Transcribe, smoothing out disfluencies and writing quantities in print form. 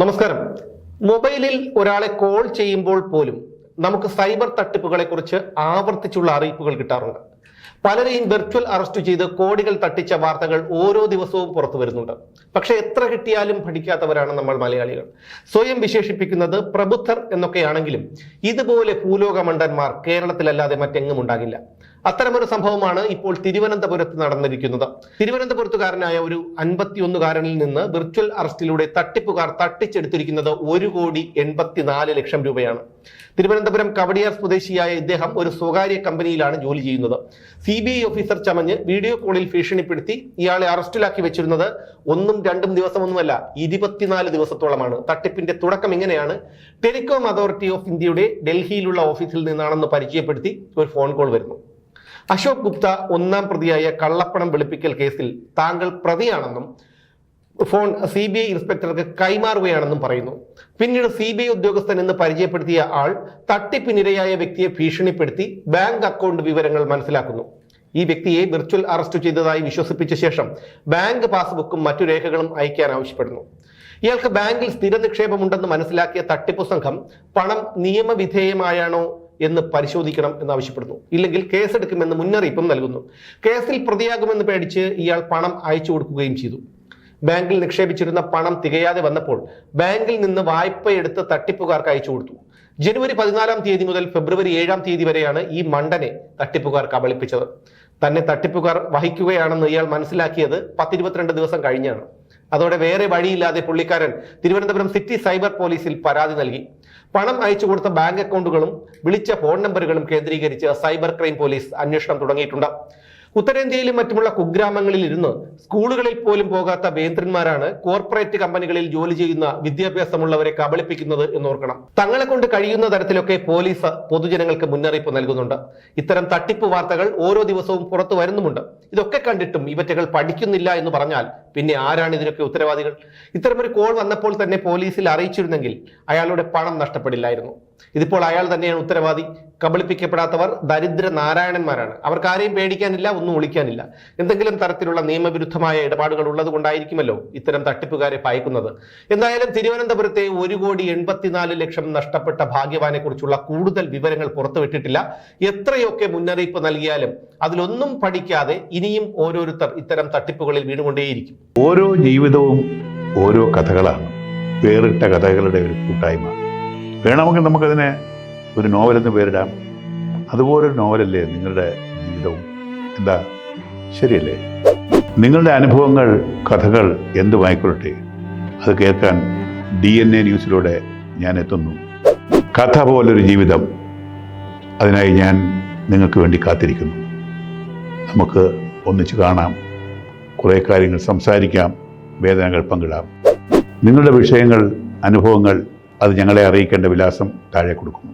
നമസ്കാരം. മൊബൈലിൽ ഒരാളെ കോൾ ചെയ്യുമ്പോൾ പോലും നമുക്ക് സൈബർ തട്ടിപ്പുകളെ കുറിച്ച് ആവർത്തിച്ചുള്ള അറിയിപ്പുകൾ കിട്ടാറുണ്ട്. പലരെയും വെർച്വൽ അറസ്റ്റ് ചെയ്ത് കോടികൾ തട്ടിച്ച വാർത്തകൾ ഓരോ ദിവസവും പുറത്തു വരുന്നുണ്ട്. പക്ഷെ എത്ര കിട്ടിയാലും പഠിക്കാത്തവരാണ് നമ്മൾ മലയാളികൾ. സ്വയം വിശേഷിപ്പിക്കുന്നത് പ്രബുദ്ധർ എന്നൊക്കെയാണെങ്കിലും ഇതുപോലെ ഭൂലോക മണ്ടന്മാർ കേരളത്തിലല്ലാതെ മറ്റെങ്ങും ഉണ്ടാകില്ല. അത്തരമൊരു സംഭവമാണ് ഇപ്പോൾ തിരുവനന്തപുരത്ത് നടന്നിരിക്കുന്നത്. തിരുവനന്തപുരത്തുകാരനായ ഒരു 51-കാരനിൽ നിന്ന് വിർച്വൽ അറസ്റ്റിലൂടെ തട്ടിപ്പുകാർ തട്ടിച്ചെടുത്തിരിക്കുന്നത് 1,84,00,000 രൂപയാണ്. തിരുവനന്തപുരം കവടിയാർ സ്വദേശിയായ ഇദ്ദേഹം ഒരു സ്വകാര്യ കമ്പനിയിലാണ് ജോലി ചെയ്യുന്നത്. CBI ഓഫീസർ ചമഞ്ഞ് വീഡിയോ കോളിൽ ഭീഷണിപ്പെടുത്തി ഇയാളെ അറസ്റ്റിലാക്കി വെച്ചിരുന്നത് 1-2 ദിവസമൊന്നുമല്ല, 24 ദിവസത്തോളമാണ്. തട്ടിപ്പിന്റെ തുടക്കം ഇങ്ങനെയാണ്. ടെലികോം അതോറിറ്റി ഓഫ് ഇന്ത്യയുടെ ഡൽഹിയിലുള്ള ഓഫീസിൽ നിന്നാണെന്ന് പരിചയപ്പെടുത്തി ഒരു ഫോൺ കോൾ വരുന്നു. അശോക് ഗുപ്ത 1-ാം പ്രതിയായ കള്ളപ്പണം വെളുപ്പിക്കൽ കേസിൽ താങ്കൾ പ്രതിയാണെന്നും ഫോൺ CBI ഇൻസ്പെക്ടർക്ക് കൈമാറുകയാണെന്നും പറയുന്നു. പിന്നീട് CBI ഉദ്യോഗസ്ഥൻ എന്ന് പരിചയപ്പെടുത്തിയ ആൾ തട്ടിപ്പിനിരയായ വ്യക്തിയെ ഭീഷണിപ്പെടുത്തി ബാങ്ക് അക്കൗണ്ട് വിവരങ്ങൾ മനസ്സിലാക്കുന്നു. ഈ വ്യക്തിയെ വിർച്വൽ അറസ്റ്റ് ചെയ്തതായി വിശ്വസിപ്പിച്ച ശേഷം ബാങ്ക് പാസ്ബുക്കും മറ്റു രേഖകളും അയക്കാൻ ആവശ്യപ്പെടുന്നു. ഇയാൾക്ക് ബാങ്കിൽ സ്ഥിര നിക്ഷേപമുണ്ടെന്ന് മനസ്സിലാക്കിയ തട്ടിപ്പു സംഘം പണം നിയമവിധേയമായാണോ എന്ന് പരിശോധിക്കണം എന്നാവശ്യപ്പെടുന്നു. ഇല്ലെങ്കിൽ കേസെടുക്കുമെന്ന് മുന്നറിയിപ്പും നൽകുന്നു. കേസിൽ പ്രതിയാകുമെന്ന് പേടിച്ച് ഇയാൾ പണം അയച്ചു കൊടുക്കുകയും ചെയ്തു. ബാങ്കിൽ നിക്ഷേപിച്ചിരുന്ന പണം തികയാതെ വന്നപ്പോൾ ബാങ്കിൽ നിന്ന് വായ്പയെടുത്ത് തട്ടിപ്പുകാർക്ക് അയച്ചു കൊടുത്തു. ജനുവരി 14-ാം തീയതി മുതൽ ഫെബ്രുവരി 7-ാം തീയതി വരെയാണ് ഈ മണ്ടനെ തട്ടിപ്പുകാർ കബളിപ്പിച്ചത്. തന്നെ തട്ടിപ്പുകാർ വഹിക്കുകയാണെന്ന് ഇയാൾ മനസ്സിലാക്കിയത് 10-22 ദിവസം കഴിഞ്ഞാണ്. അതോടെ വേറെ വഴിയില്ലാതെ പുള്ളിക്കാരൻ തിരുവനന്തപുരം സിറ്റി സൈബർ പോലീസിൽ പരാതി നൽകി. പണം അയച്ചു കൊടുത്ത ബാങ്ക് അക്കൗണ്ടുകളും വിളിച്ച ഫോൺ നമ്പറുകളും കേന്ദ്രീകരിച്ച് സൈബർ ക്രൈം പോലീസ് അന്വേഷണം തുടങ്ങിയിട്ടുണ്ട്. ഉത്തരേന്ത്യയിലും മറ്റുമുള്ള കുഗ്രാമങ്ങളിൽ ഇരുന്ന് സ്കൂളുകളിൽ പോലും പോകാത്ത വേന്ദ്രന്മാരാണ് കോർപ്പറേറ്റ് കമ്പനികളിൽ ജോലി ചെയ്യുന്ന വിദ്യാഭ്യാസമുള്ളവരെ കബളിപ്പിക്കുന്നത് എന്നോർക്കണം. തങ്ങളെ കൊണ്ട് കഴിയുന്ന തരത്തിലൊക്കെ പോലീസ് പൊതുജനങ്ങൾക്ക് മുന്നറിയിപ്പ് നൽകുന്നുണ്ട്. ഇത്തരം തട്ടിപ്പ് വാർത്തകൾ ഓരോ ദിവസവും പുറത്തു വരുന്നുമുണ്ട്. ഇതൊക്കെ കണ്ടിട്ടും ഇവറ്റകൾ പഠിക്കുന്നില്ല എന്ന് പറഞ്ഞാൽ പിന്നെ ആരാണ് ഇതിനൊക്കെ ഉത്തരവാദികൾ? ഇത്തരമൊരു കോൾ വന്നപ്പോൾ തന്നെ പോലീസിൽ അറിയിച്ചിരുന്നെങ്കിൽ അയാളുടെ പണം നഷ്ടപ്പെടില്ലായിരുന്നു. ഇതിപ്പോൾ അയാൾ തന്നെയാണ് ഉത്തരവാദി. കബളിപ്പിക്കപ്പെടാത്തവർ ദരിദ്ര നാരായണന്മാരാണ്. അവർക്ക് ആരെയും പേടിക്കാനില്ല, ഒന്നും ഒളിക്കാനില്ല. എന്തെങ്കിലും തരത്തിലുള്ള നിയമവിരുദ്ധമായ ഇടപാടുകൾ ഉള്ളത് കൊണ്ടായിരിക്കുമല്ലോ ഇത്തരം തട്ടിപ്പുകാരെ ഭയക്കുന്നത്. എന്തായാലും തിരുവനന്തപുരത്തെ 1,84,00,000 നഷ്ടപ്പെട്ട ഭാഗ്യവാനെ കുറിച്ചുള്ള കൂടുതൽ വിവരങ്ങൾ പുറത്തുവിട്ടിട്ടില്ല. എത്രയൊക്കെ മുന്നറിയിപ്പ് നൽകിയാലും അതിലൊന്നും പഠിക്കാതെ ഇനിയും ഓരോരുത്തർ ഇത്തരം തട്ടിപ്പുകളിൽ വീണുകൊണ്ടേയിരിക്കും. ഓരോ ജീവിതവും ഓരോ കഥകളാണ്, വേറിട്ട കഥകളുടെ ഒരു കൂട്ടായ്മ. വേണമെങ്കിൽ നമുക്കതിനെ ഒരു നോവലെന്ന് പേരിടാം. അതുപോലൊരു നോവലല്ലേ നിങ്ങളുടെ ജീവിതവും? എന്താ, ശരിയല്ലേ? നിങ്ങളുടെ അനുഭവങ്ങൾ, കഥകൾ എന്തുമായിക്കൊള്ളട്ടെ, അത് കേൾക്കാൻ DNA ന്യൂസിലൂടെ ഞാൻ എത്തുന്നു. കഥ പോലൊരു ജീവിതം, അതിനായി ഞാൻ നിങ്ങൾക്ക് വേണ്ടി കാത്തിരിക്കുന്നു. നമുക്ക് ഒന്നിച്ച് കാണാം, കുറേ കാര്യങ്ങൾ സംസാരിക്കാം, വേദനകൾ പങ്കിടാം. നിങ്ങളുടെ വിഷയങ്ങൾ, അനുഭവങ്ങൾ അത് ഞങ്ങളെ അറിയിക്കേണ്ട വിലാസം താഴെ കൊടുക്കുന്നു.